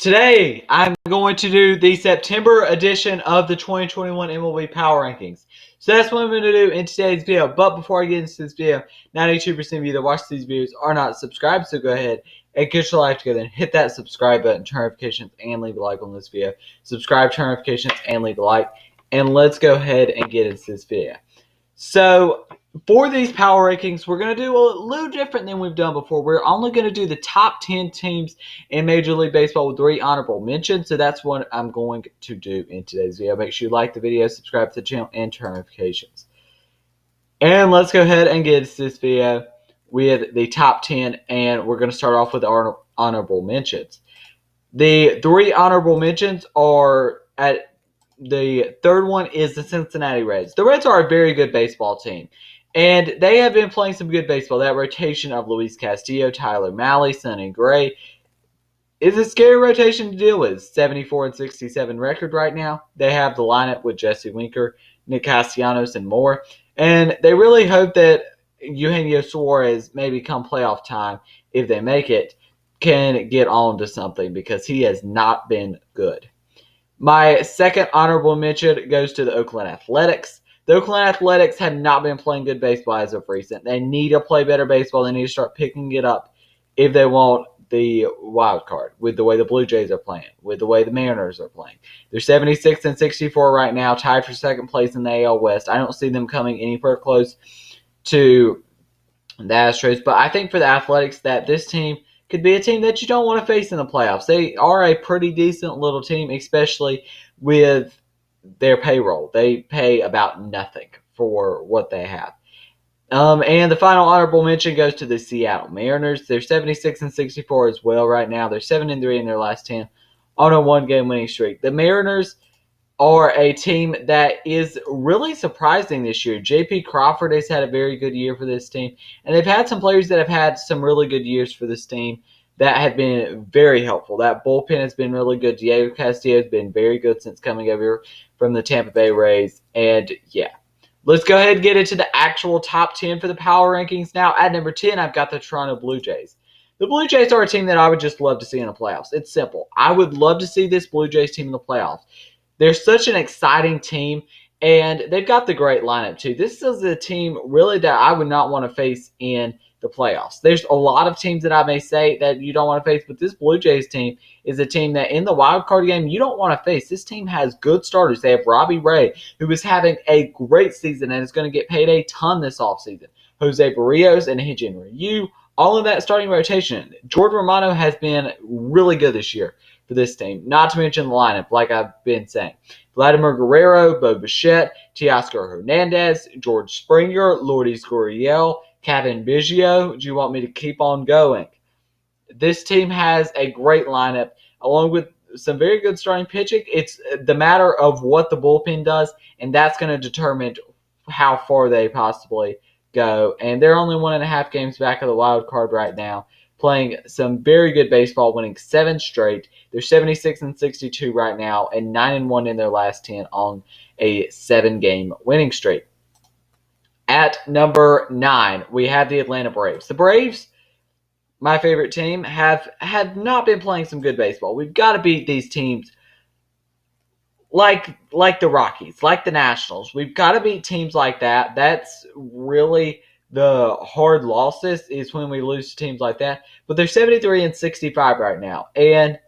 Today, I'm going to do the September edition of the 2021 MLB Power Rankings. So that's what I'm going to do in today's video. But before I get into this video, 92% of you that watch these videos are not subscribed. So go ahead and get your life together and hit that subscribe button, turn notifications, and leave a like on this video. Subscribe, turn notifications, and leave a like. And let's go ahead and get into this video. So for these power rankings, we're going to do a little different than we've done before. We're only going to do the top 10 teams in Major League Baseball with 3 honorable mentions. So that's what I'm going to do in today's video. Make sure you like the video, subscribe to the channel, and turn notifications. And let's go ahead and get into this video with the top 10. And we're going to start off with our honorable mentions. The 3 honorable mentions are at the third one is the Cincinnati Reds. The Reds are a very good baseball team, and they have been playing some good baseball. That rotation of Luis Castillo, Tyler Mahle, Sonny Gray is a scary rotation to deal with. 74-67 record right now. They have the lineup with Jesse Winker, Nick Castellanos, and more. And they really hope that Eugenio Suarez, maybe come playoff time, if they make it, can get on to something because he has not been good. My second honorable mention goes to the Oakland Athletics. The Oakland Athletics have not been playing good baseball as of recent. They need to play better baseball. They need to start picking it up if they want the wild card, with the way the Blue Jays are playing, with the way the Mariners are playing. They're 76-64 right now, tied for second place in the AL West. I don't see them coming anywhere close to the Astros, but I think for the Athletics that this team could be a team that you don't want to face in the playoffs. They are a pretty decent little team, especially with their payroll. They pay about nothing for what they have. And the final honorable mention goes to the Seattle Mariners. They're 76-64 as well right now. They're 7-3 in their last 10 on a one-game winning streak. The Mariners are a team that is really surprising this year. J.P. Crawford has had a very good year for this team, and they've had some players that have had some really good years for this team that have been very helpful. That bullpen has been really good. Diego Castillo has been very good since coming over from the Tampa Bay Rays, and yeah. Let's go ahead and get into the actual top 10 for the power rankings now. At number 10, I've got the Toronto Blue Jays. The Blue Jays are a team that I would just love to see in the playoffs. It's simple. I would love to see this Blue Jays team in the playoffs. They're such an exciting team, and they've got the great lineup too. This is a team really that I would not want to face in the playoffs. There's a lot of teams that I may say that you don't want to face, but this Blue Jays team is a team that in the wild card game you don't want to face. This team has good starters. They have Robbie Ray, who is having a great season and is going to get paid a ton this offseason. Jose Barrios and Hyun-Jin Ryu, all of that starting rotation. Jordan Romano has been really good this year for this team, not to mention the lineup, like I've been saying. Vladimir Guerrero, Bo Bichette, Teoscar Hernandez, George Springer, Lourdes Gurriel, Kevin Biggio. Do you want me to keep on going? This team has a great lineup, along with some very good starting pitching. It's the matter of what the bullpen does, and that's going to determine how far they possibly go. And they're only 1.5 games back of the wild card right now, playing some very good baseball, winning 7 straight. They're 76-62 right now, and 9-1 in their last 10 on a 7-game winning streak. At number 9, we have the Atlanta Braves. The Braves, my favorite team, have not been playing some good baseball. We've got to beat these teams like the Rockies, like the Nationals. We've got to beat teams like that. That's really the hard losses is when we lose to teams like that. But they're 73-65 right now. And,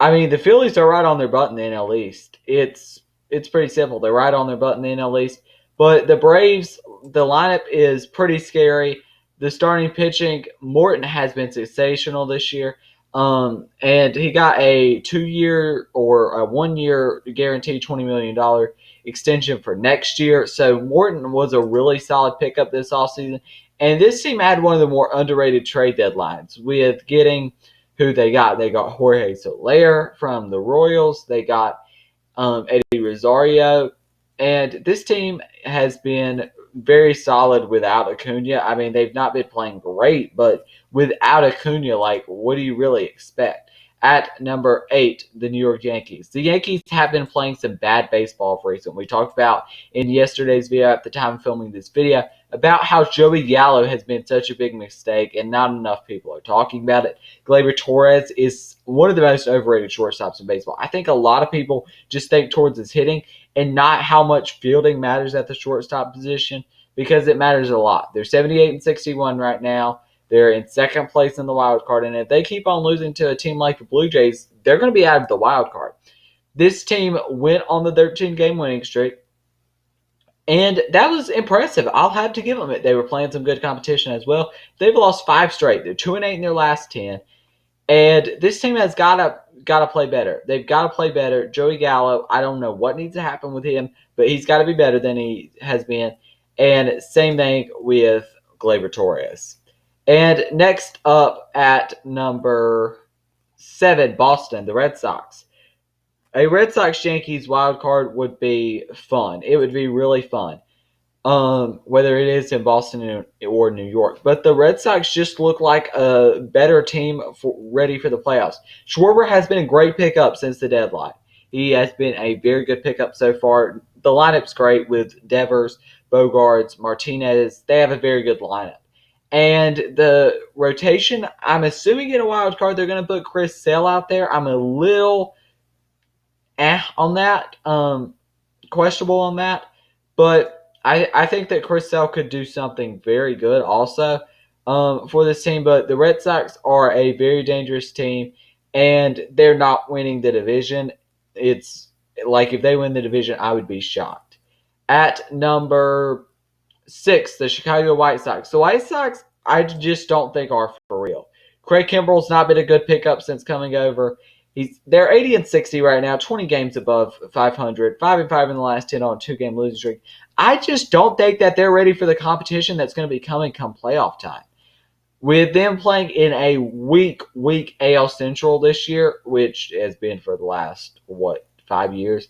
I mean, the Phillies are right on their butt in the NL East. It's pretty simple. They're right on their butt in the NL East. But the Braves, the lineup is pretty scary. The starting pitching, Morton has been sensational this year. And he got a 2-year or a 1-year guaranteed $20 million extension for next year. So Morton was a really solid pickup this offseason. And this team had one of the more underrated trade deadlines with getting who they got. They got Jorge Soler from the Royals. They got Eddie Rosario. And this team has been very solid without Acuna. I mean, they've not been playing great, but without Acuna, like, what do you really expect? At number 8, the New York Yankees. The Yankees have been playing some bad baseball for recent. We talked about in yesterday's video at the time of filming this video about how Joey Gallo has been such a big mistake and not enough people are talking about it. Gleyber Torrez is one of the most overrated shortstops in baseball. I think a lot of people just think Torrez is hitting and not how much fielding matters at the shortstop position, because it matters a lot. They're 78 and 61 right now. They're in second place in the wild card, and if they keep on losing to a team like the Blue Jays, they're going to be out of the wild card. This team went on the 13-game winning streak, and that was impressive. I'll have to give them it. They were playing some good competition as well. They've lost 5 straight. They're 2-8 in their last 10. And this team has gotta play better. They've got to play better. Joey Gallo, I don't know what needs to happen with him, but he's got to be better than he has been. And same thing with Gleyber Torres. And next up at number 7, Boston, the Red Sox. A Red Sox-Yankees wild card would be fun. It would be really fun. Whether it is in Boston or New York. But the Red Sox just look like a better team ready for the playoffs. Schwarber has been a great pickup since the deadline. He has been a very good pickup so far. The lineup's great with Devers, Bogarts, Martinez. They have a very good lineup. And the rotation, I'm assuming in a wild card they're going to put Chris Sale out there. I'm a little on that, questionable on that. But I think that Chris Sale could do something very good also for this team. But the Red Sox are a very dangerous team, and they're not winning the division. It's like if they win the division, I would be shocked. At number 6, the Chicago White Sox. The White Sox, I just don't think are for real. Craig Kimbrell's not been a good pickup since coming over. They're 80 and 60 right now, 20 games above 500, 5 and 5 in the last 10 on a 2-game losing streak. I just don't think that they're ready for the competition that's going to be coming come playoff time. With them playing in a weak AL Central this year, which has been for the last 5 years.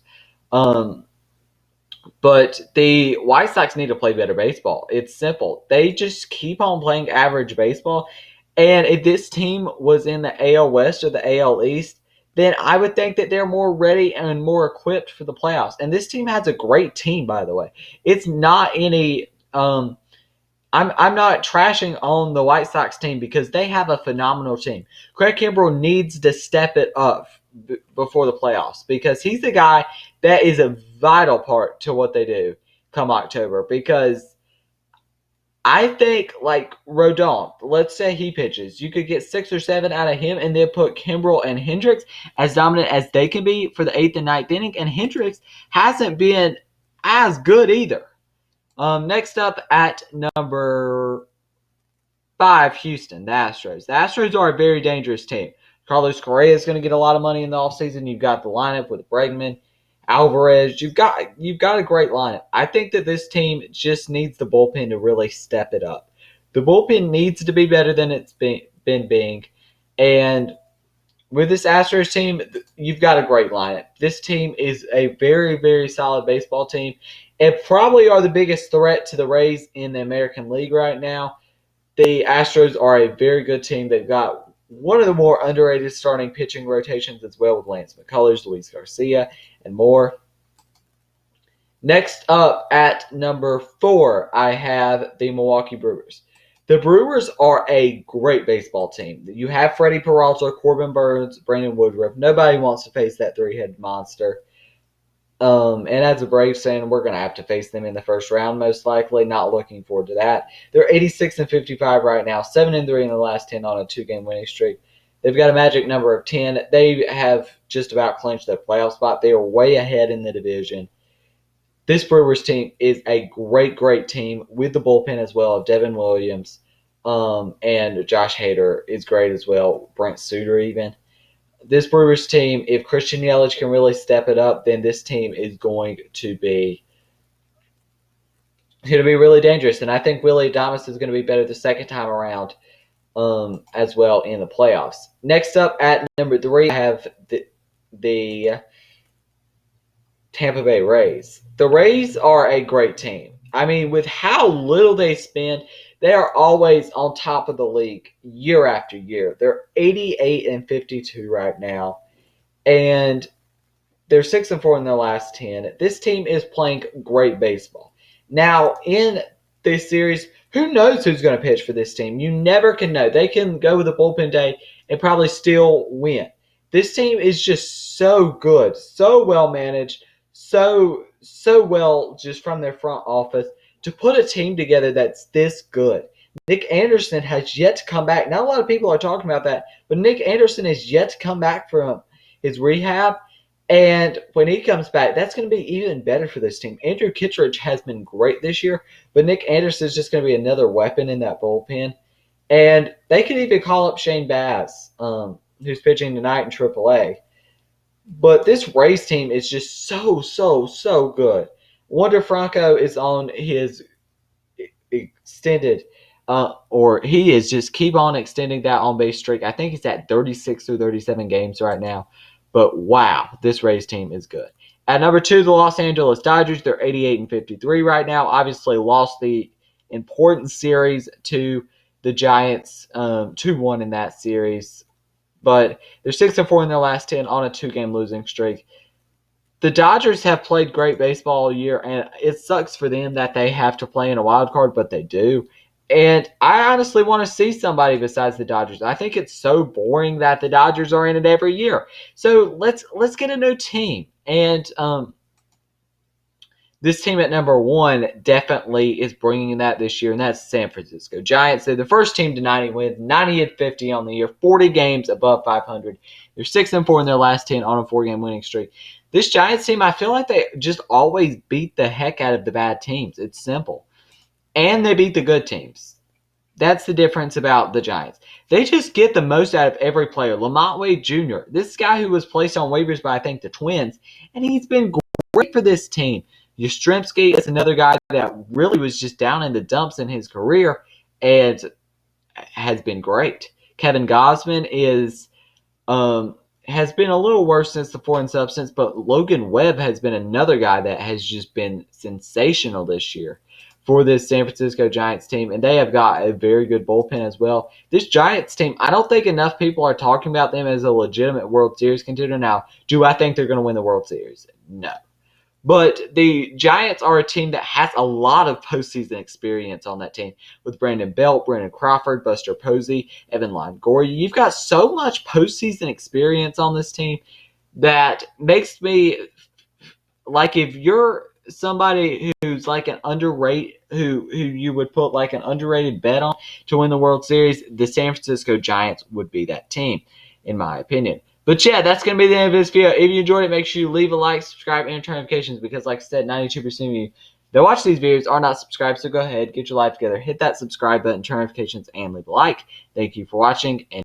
But the White Sox need to play better baseball. It's simple. They just keep on playing average baseball. And if this team was in the AL West or the AL East, then I would think that they're more ready and more equipped for the playoffs. And this team has a great team, by the way. It's not any I'm not trashing on the White Sox team because they have a phenomenal team. Craig Kimbrell needs to step it up before the playoffs because he's the guy that is a vital part to what they do come October. Because I think, like Rodon, let's say he pitches, you could get 6 or 7 out of him and then put Kimbrell and Hendricks as dominant as they can be for the 8th and 9th inning. And Hendricks hasn't been as good either. Next up at number 5, Houston, the Astros. The Astros are a very dangerous team. Carlos Correa is going to get a lot of money in the offseason. You've got the lineup with Bregman, Alvarez. You've got a great lineup. I think that this team just needs the bullpen to really step it up. The bullpen needs to be better than it's been being. And with this Astros team, you've got a great lineup. This team is a very, very solid baseball team and probably are the biggest threat to the Rays in the American League right now. The Astros are a very good team. They've got one of the more underrated starting pitching rotations as well with Lance McCullers, Luis Garcia, and more. Next up at number 4, I have the Milwaukee Brewers. The Brewers are a great baseball team. You have Freddie Peralta, Corbin Burns, Brandon Woodruff. Nobody wants to face that 3-headed monster. And as a Braves fan, we're going to have to face them in the first round, most likely. Not looking forward to that. They're 86 and 55 right now, 7 and 3 in the last 10 on a 2-game winning streak. They've got a magic number of 10. They have just about clinched their playoff spot. They are way ahead in the division. This Brewers team is a great, great team with the bullpen as well of Devin Williams, and Josh Hader is great as well. Brent Suter even. This Brewers team, if Christian Yelich can really step it up, then this team is going to be really dangerous. And I think Willie Adames is going to be better the second time around as well in the playoffs. Next up at number 3, I have the Tampa Bay Rays. The Rays are a great team. I mean, with how little they spend, they are always on top of the league year after year. They're 88 and 52 right now, and they're 6 and 4 in their last 10. This team is playing great baseball. Now, in this series, who knows who's going to pitch for this team? You never can know. They can go with a bullpen day and probably still win. This team is just so good, so well managed, so well just from their front office to put a team together that's this good. Nick Anderson has yet to come back. Not a lot of people are talking about that, but Nick Anderson has yet to come back from his rehab. And when he comes back, that's going to be even better for this team. Andrew Kittredge has been great this year, but Nick Anderson is just going to be another weapon in that bullpen. And they could even call up Shane Bass, who's pitching tonight in AAA. But this Rays team is just so good. Wander Franco is on his extended, or he is just keep on extending that on base streak. I think he's at 36 through 37 games right now. But wow, this Rays team is good. At number 2, the Los Angeles Dodgers. They're 88-53 right now. Obviously lost the important series to the Giants, 2-1 in that series. But they're 6-4 in their last 10 on a 2-game losing streak. The Dodgers have played great baseball all year, and it sucks for them that they have to play in a wild card, but they do. And I honestly want to see somebody besides the Dodgers. I think it's so boring that the Dodgers are in it every year. So let's get a new team. And this team at number 1 definitely is bringing that this year, and that's San Francisco Giants. They're the first team to 90 wins, 90-50 on the year, 40 games above 500. They're 6-4 in their last 10 on a 4-game winning streak. This Giants team, I feel like they just always beat the heck out of the bad teams. It's simple. And they beat the good teams. That's the difference about the Giants. They just get the most out of every player. Lamont Wade Jr., this guy who was placed on waivers by, I think, the Twins, and he's been great for this team. Yastrzemski is another guy that really was just down in the dumps in his career and has been great. Kevin Gausman has been a little worse since the foreign substance, but Logan Webb has been another guy that has just been sensational this year for this San Francisco Giants team, and they have got a very good bullpen as well. This Giants team, I don't think enough people are talking about them as a legitimate World Series contender. Now, do I think they're going to win the World Series? No. But the Giants are a team that has a lot of postseason experience on that team with Brandon Belt, Brandon Crawford, Buster Posey, Evan Longoria. You've got so much postseason experience on this team that makes me like if you're somebody who's like an underrated, who you would put like an underrated bet on to win the World Series, the San Francisco Giants would be that team, in my opinion. But yeah, that's going to be the end of this video. If you enjoyed it, make sure you leave a like, subscribe, and turn notifications because, like I said, 92% of you that watch these videos are not subscribed. So go ahead, get your life together, hit that subscribe button, turn notifications, and leave a like. Thank you for watching. And